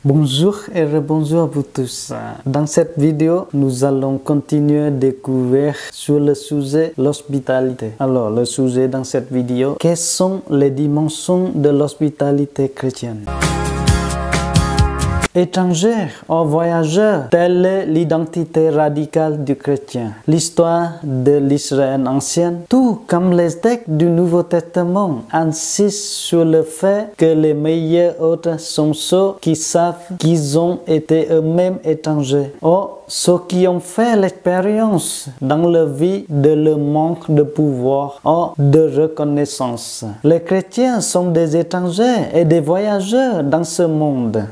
Bonjour et rebonjour à vous tous. Dans cette vidéo, nous allons continuer à découvrir sur le sujet l'hospitalité. Alors, le sujet dans cette vidéo, quelles sont les dimensions de l'hospitalité chrétienne? Étrangers ou voyageurs, telle est l'identité radicale du chrétien. L'histoire de l'Israël ancienne, tout comme les textes du Nouveau Testament, insistent sur le fait que les meilleurs hôtes sont ceux qui savent qu'ils ont été eux-mêmes étrangers, ou ceux qui ont fait l'expérience dans leur vie de leur manque de pouvoir ou de reconnaissance. Les chrétiens sont des étrangers et des voyageurs dans ce monde.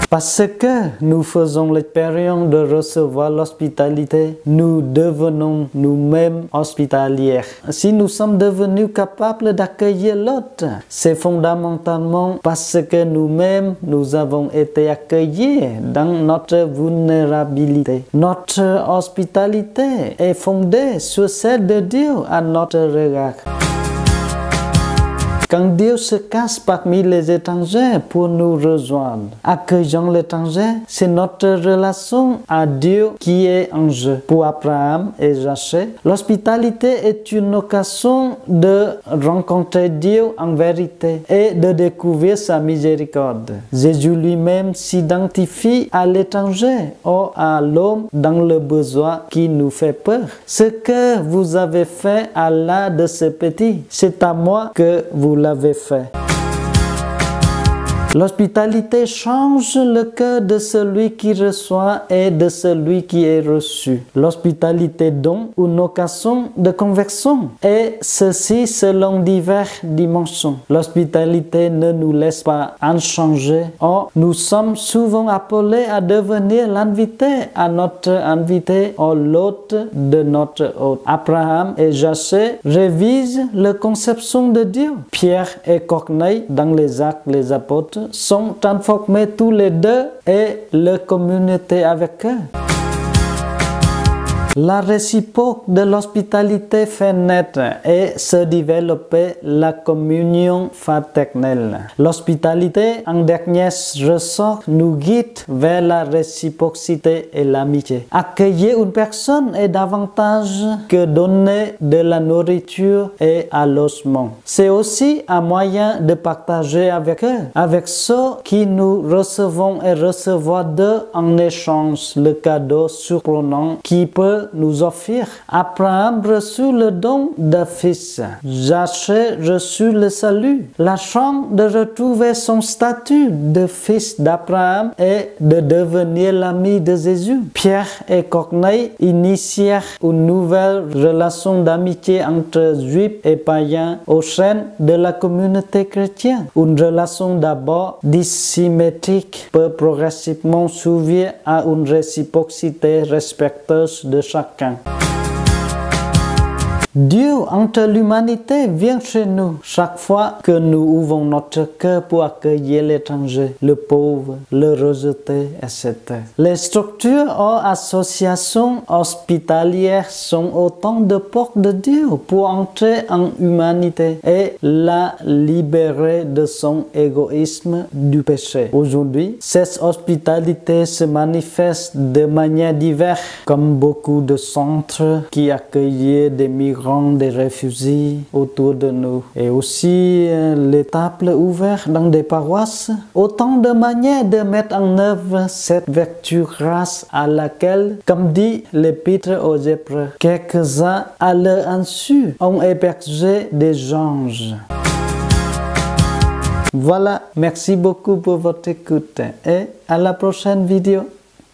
Parce que nous faisons l'expérience de recevoir l'hospitalité, nous devenons nous-mêmes hospitaliers. Si nous sommes devenus capables d'accueillir l'autre, c'est fondamentalement parce que nous-mêmes, nous avons été accueillis dans notre vulnérabilité. Notre hospitalité est fondée sur celle de Dieu à notre regard. Quand Dieu se cache parmi les étrangers pour nous rejoindre, accueillant l'étranger, c'est notre relation à Dieu qui est en jeu. Pour Abraham et Jacob, l'hospitalité est une occasion de rencontrer Dieu en vérité et de découvrir sa miséricorde. Jésus lui-même s'identifie à l'étranger ou à l'homme dans le besoin qui nous fait peur. Ce que vous avez fait à l'un de ces petits, c'est à moi que vous l'avez fait. L'hospitalité change le cœur de celui qui reçoit et de celui qui est reçu. L'hospitalité donne une occasion de conversion, et ceci selon diverses dimensions. L'hospitalité ne nous laisse pas inchangés. Or, nous sommes souvent appelés à devenir l'invité à notre invité ou l'hôte de notre hôte. Abraham et Jacob révisent la conception de Dieu. Pierre et Corneille, dans les Actes des Apôtres, sont transformés tous les deux et la communauté avec eux. La réciproque de l'hospitalité fait naître et se développer la communion fraternelle. L'hospitalité, en dernier ressort, nous guide vers la réciprocité et l'amitié. Accueillir une personne est davantage que donner de la nourriture et un logement. C'est aussi un moyen de partager avec eux, avec ceux qui nous recevons et recevoir d'eux en échange le cadeau surprenant qui peut nous offrir. Abraham reçut le don d'un fils. Jacob reçut le salut. La chance de retrouver son statut de fils d'Abraham et de devenir l'ami de Jésus. Pierre et Corneille initièrent une nouvelle relation d'amitié entre juifs et païens au sein de la communauté chrétienne. Une relation d'abord dissymétrique peut progressivement s'ouvrir à une réciprocité respectueuse de chacun. Dieu entre l'humanité vient chez nous chaque fois que nous ouvrons notre cœur pour accueillir l'étranger, le pauvre, le rejeté, etc. Les structures ou associations hospitalières sont autant de portes de Dieu pour entrer en humanité et la libérer de son égoïsme du péché. Aujourd'hui, cette hospitalité se manifeste de manière diverse, comme beaucoup de centres qui accueillent des migrants, des réfugiés autour de nous, et aussi les tables ouvertes dans des paroisses. Autant de manières de mettre en œuvre cette vertu grâce à laquelle, comme dit l'Épître aux Hébreux, quelques-uns à leur insu ont hébergé des anges. Voilà, merci beaucoup pour votre écoute et à la prochaine vidéo.